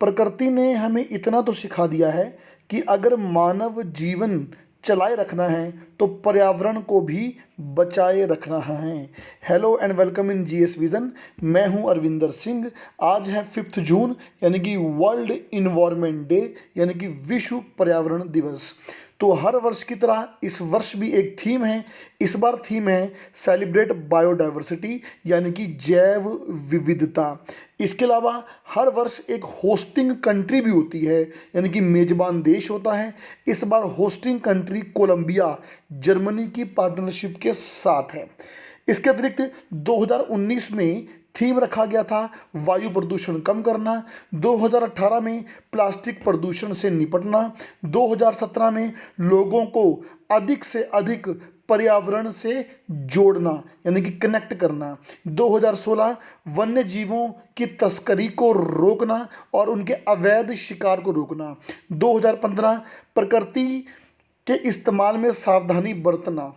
प्रकृति ने हमें इतना तो सिखा दिया है कि अगर मानव जीवन चलाए रखना है तो पर्यावरण को भी बचाए रखना है। Hello and welcome in GS vision. मैं हूं अरविंदर सिंह। आज है 5 जून यानी कि वर्ल्ड इन्वायरमेंट डे यानी कि विश्व पर्यावरण दिवस। तो हर वर्ष की तरह इस वर्ष भी एक थीम है। इस बार थीम है सेलिब्रेट बायोडाइवर्सिटी यानी कि जैव विविधता। इसके अलावा हर वर्ष एक होस्टिंग कंट्री भी होती है यानी कि मेज़बान देश होता है। इस बार होस्टिंग कंट्री कोलंबिया जर्मनी की पार्टनरशिप के साथ है। इसके अतिरिक्त 2019 में थीम रखा गया था वायु प्रदूषण कम करना, 2018 में प्लास्टिक प्रदूषण से निपटना, 2017 में लोगों को अधिक से अधिक पर्यावरण से जोड़ना यानी कि कनेक्ट करना, 2016 वन्य जीवों की तस्करी को रोकना और उनके अवैध शिकार को रोकना, 2015 प्रकृति के इस्तेमाल में सावधानी बरतना,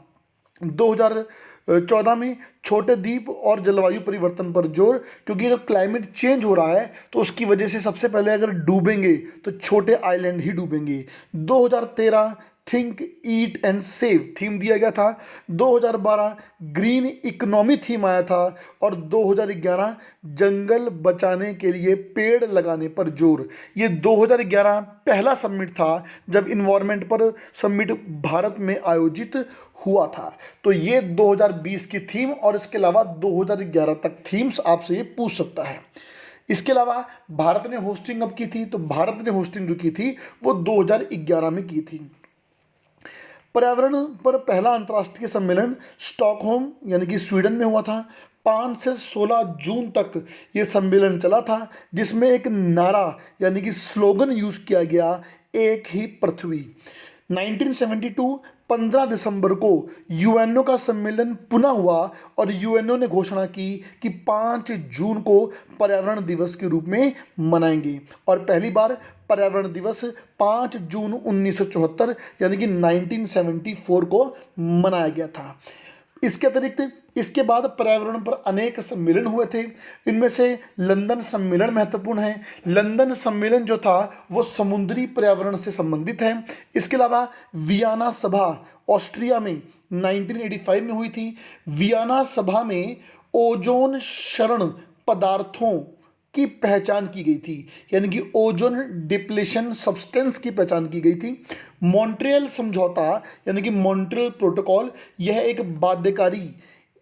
2014 में छोटे द्वीप और जलवायु परिवर्तन पर जोर, क्योंकि अगर क्लाइमेट चेंज हो रहा है तो उसकी वजह से सबसे पहले अगर डूबेंगे तो छोटे आइलैंड ही डूबेंगे। 2013 think eat and save theme दिया गया था, 2012 ग्रीन इकोनॉमी थीम आया था और 2011 जंगल बचाने के लिए पेड़ लगाने पर जोर। ये 2011 पहला समिट था जब इन्वायरमेंट पर समिट भारत में आयोजित हुआ था। तो ये 2020 की थीम और इसके अलावा 2011 तक थीम्स आपसे ये पूछ सकता है। इसके अलावा भारत ने होस्टिंग अब की थी, तो भारत ने होस्टिंग जो की थी वो 2011 में की थी। पर्यावरण पर पहला अंतर्राष्ट्रीय सम्मेलन स्टॉकहोम यानी कि स्वीडन में हुआ था। 5 से 16 जून तक ये सम्मेलन चला था, जिसमें एक नारा यानी कि स्लोगन यूज किया गया, एक ही पृथ्वी। 1972 15 दिसंबर को यूएनओ का सम्मेलन पुनः हुआ और यूएनओ ने घोषणा की कि 5 जून को पर्यावरण दिवस के रूप में मनाएंगे और पहली बार पर्यावरण दिवस 5 जून 1974 यानी कि 1974 को मनाया गया था। इसके अतिरिक्त इसके बाद पर्यावरण पर अनेक सम्मेलन हुए थे। इनमें से लंदन सम्मेलन महत्वपूर्ण है। लंदन सम्मेलन जो था वो समुद्री पर्यावरण से संबंधित है। इसके अलावा वियना सभा ऑस्ट्रिया में 1985 में हुई थी। वियना सभा में ओजोन क्षरण पदार्थों की पहचान की गई थी यानी कि ओजोन डिप्लेशन सब्सटेंस की पहचान की गई थी। मॉन्ट्रियल समझौता यानी कि मॉन्ट्रियल प्रोटोकॉल, यह एक बाध्यकारी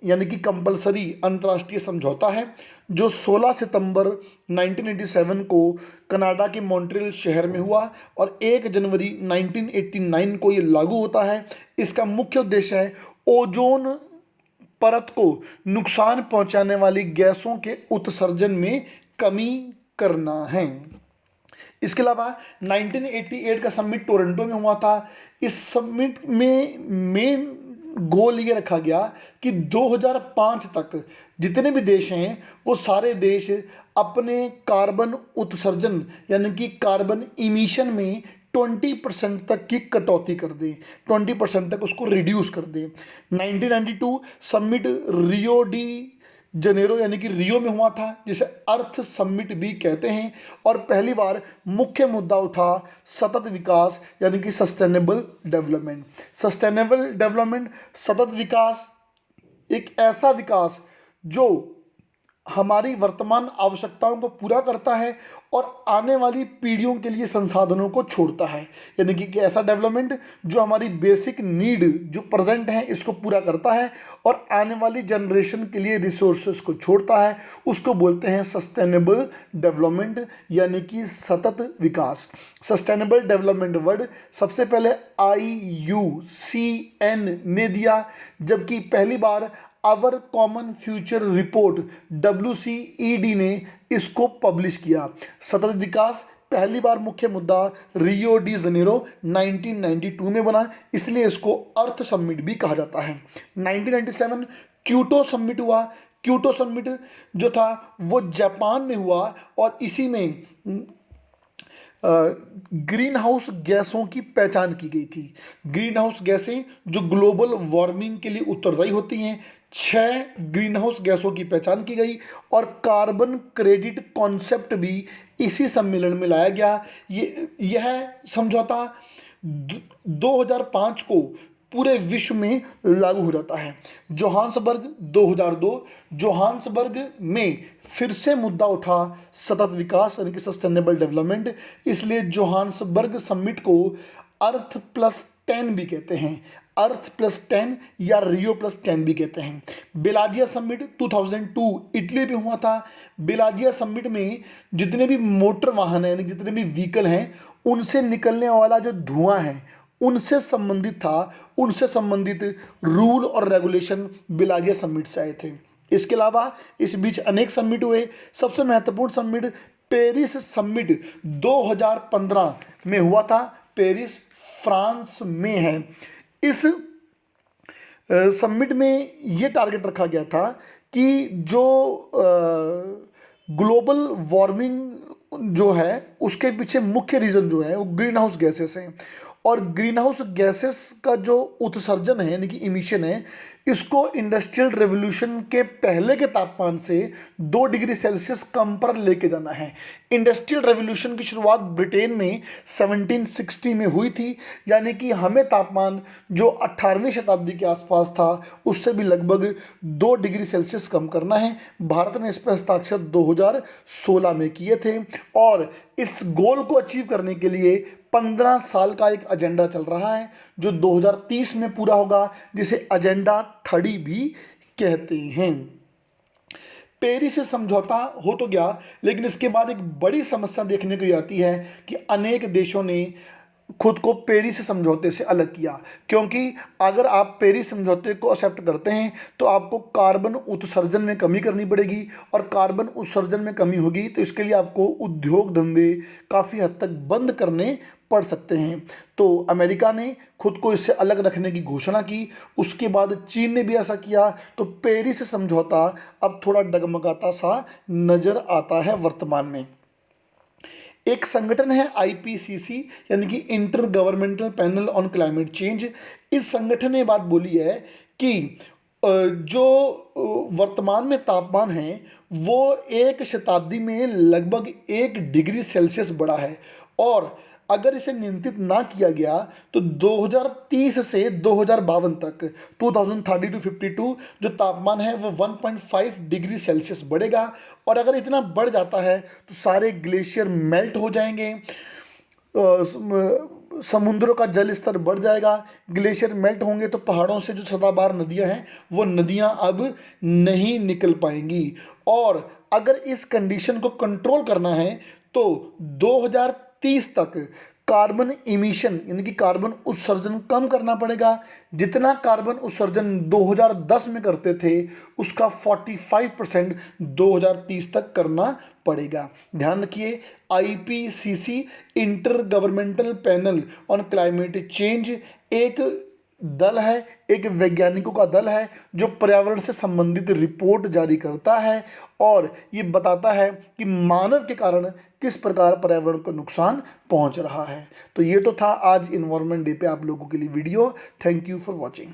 यानी कि कंपलसरी अंतर्राष्ट्रीय समझौता है जो 16 सितंबर 1987 को कनाडा के मॉन्ट्रियल शहर में हुआ और 1 जनवरी 1989 को ये लागू होता है। इसका मुख्य उद्देश्य है ओजोन परत को नुकसान पहुंचाने वाली गैसों के उत्सर्जन में कमी करना है। इसके अलावा 1988 का समिट टोरंटो में हुआ था। इस समिट में मेन गोल ये रखा गया कि 2005 तक जितने भी देश हैं वो सारे देश अपने कार्बन उत्सर्जन यानी कि कार्बन इमिशन में 20% तक की कटौती कर दें, 20% तक उसको रिड्यूस कर दें। 1992 समिट रियो डी जनेरो यानी कि रियो में हुआ था, जिसे अर्थ समिट भी कहते हैं और पहली बार मुख्य मुद्दा उठा सतत विकास यानी कि सस्टेनेबल डेवलपमेंट। सस्टेनेबल डेवलपमेंट सतत विकास एक ऐसा विकास जो हमारी वर्तमान आवश्यकताओं को पूरा करता है और आने वाली पीढ़ियों के लिए संसाधनों को छोड़ता है, यानी कि ऐसा डेवलपमेंट जो हमारी बेसिक नीड जो प्रेजेंट है इसको पूरा करता है और आने वाली जनरेशन के लिए रिसोर्सेस को छोड़ता है, उसको बोलते हैं सस्टेनेबल डेवलपमेंट यानी कि सतत विकास। सस्टेनेबल डेवलपमेंट वर्ड सबसे पहले IUCN ने दिया, जबकि पहली बार our common future report WCED ने इसको पब्लिश किया। सतत विकास पहली बार मुख्य मुद्दा रियो डी जनेरो 1992 में बना, इसलिए इसको अर्थ समिट भी कहा जाता है। 1997 क्योटो समिट हुआ। क्योटो समिट जो था वो जापान में हुआ और इसी में ग्रीन हाउस गैसों की पहचान की गई थी। ग्रीन हाउस गैसें जो ग्लोबल वार्मिंग के लिए उत्तरदायी होती हैं, 6 ग्रीन हाउस गैसों की पहचान की गई और कार्बन क्रेडिट कॉन्सेप्ट भी इसी सम्मेलन में लाया गया। यह समझौता 2005 को पूरे विश्व में लागू हो जाता है। जोहान्सबर्ग 2002, जोहान्सबर्ग में फिर से मुद्दा उठा सतत विकास यानी कि सस्टेनेबल डेवलपमेंट, इसलिए जोहान्सबर्ग समिट को अर्थ प्लस 10 भी कहते हैं, अर्थ प्लस 10 या रियो प्लस 10 भी कहते हैं। बेलाजिया समिट 2002 इटली में हुआ था। बेलाजिया समिट में जितने भी मोटर वाहन हैं यानी जितने भी व्हीकल हैं उनसे निकलने वाला जो धुआं है उनसे संबंधित था, उनसे संबंधित रूल और रेगुलेशन बेलाजिया समिट से आए थे। इसके अलावा इस बीच अनेक समिट हुए। सबसे महत्वपूर्ण समिट पेरिस समिट 2015 में हुआ था, पेरिस फ्रांस में है। इस समिट में ये टारगेट रखा गया था कि जो ग्लोबल वार्मिंग जो है उसके पीछे मुख्य रीज़न जो है वो ग्रीन हाउस गैसेस हैं, और ग्रीन हाउस गैसेस का जो उत्सर्जन है यानी कि इमिशन है, इसको इंडस्ट्रियल रेवोल्यूशन के पहले के तापमान से 2 डिग्री सेल्सियस कम पर लेके जाना है। इंडस्ट्रियल रेवोल्यूशन की शुरुआत ब्रिटेन में 1760 में हुई थी, यानी कि हमें तापमान जो 18वीं शताब्दी के आसपास था उससे भी लगभग 2 डिग्री सेल्सियस कम करना है। भारत ने इस पर हस्ताक्षर 2016 में किए थे और इस गोल को अचीव करने के लिए 15 साल का एक एजेंडा चल रहा है जो 2030 में पूरा होगा, जिसे एजेंडा 30 भी कहते हैं। पेरिस से समझौता हो तो गया, लेकिन इसके बाद एक बड़ी समस्या देखने को आती है कि अनेक देशों ने खुद को पेरिस समझौते से अलग किया, क्योंकि अगर आप पेरिस समझौते को एक्सेप्ट करते हैं तो आपको कार्बन उत्सर्जन में कमी करनी पड़ेगी, और कार्बन उत्सर्जन में कमी होगी तो इसके लिए आपको उद्योग धंधे काफ़ी हद तक बंद करने पड़ सकते हैं। तो अमेरिका ने खुद को इससे अलग रखने की घोषणा की, उसके बाद चीन ने भी ऐसा किया, तो पेरिस समझौता अब थोड़ा डगमगाता सा नज़र आता है वर्तमान में। एक संगठन है आईपीसीसी यानी कि inter governmental panel on climate change. इस संगठन ने बात बोली है कि जो वर्तमान में तापमान है वो एक शताब्दी में लगभग 1 डिग्री सेल्सियस बढ़ा है, और अगर इसे नियंत्रित ना किया गया तो 2030 से 2052 तक 2030 to 52 जो तापमान है वो 1.5 डिग्री सेल्सियस बढ़ेगा। और अगर इतना बढ़ जाता है तो सारे ग्लेशियर मेल्ट हो जाएंगे, समुद्रों का जल स्तर बढ़ जाएगा, ग्लेशियर मेल्ट होंगे तो पहाड़ों से जो सदाबहार नदियां हैं वो नदियां अब नहीं निकल पाएंगी। और अगर इस कंडीशन को कंट्रोल करना है तो 2030 तक कार्बन इमिशन यानी कि कार्बन उत्सर्जन कम करना पड़ेगा। जितना कार्बन उत्सर्जन 2010 में करते थे उसका 45% 2030 तक करना पड़ेगा। ध्यान रखिए, IPCC inter governmental panel on climate change एक दल है, एक वैज्ञानिकों का दल है जो पर्यावरण से संबंधित रिपोर्ट जारी करता है और ये बताता है कि मानव के कारण किस प्रकार पर्यावरण को नुकसान पहुंच रहा है। तो ये तो था आज इन्वायरमेंट डे पे आप लोगों के लिए video. Thank you for watching.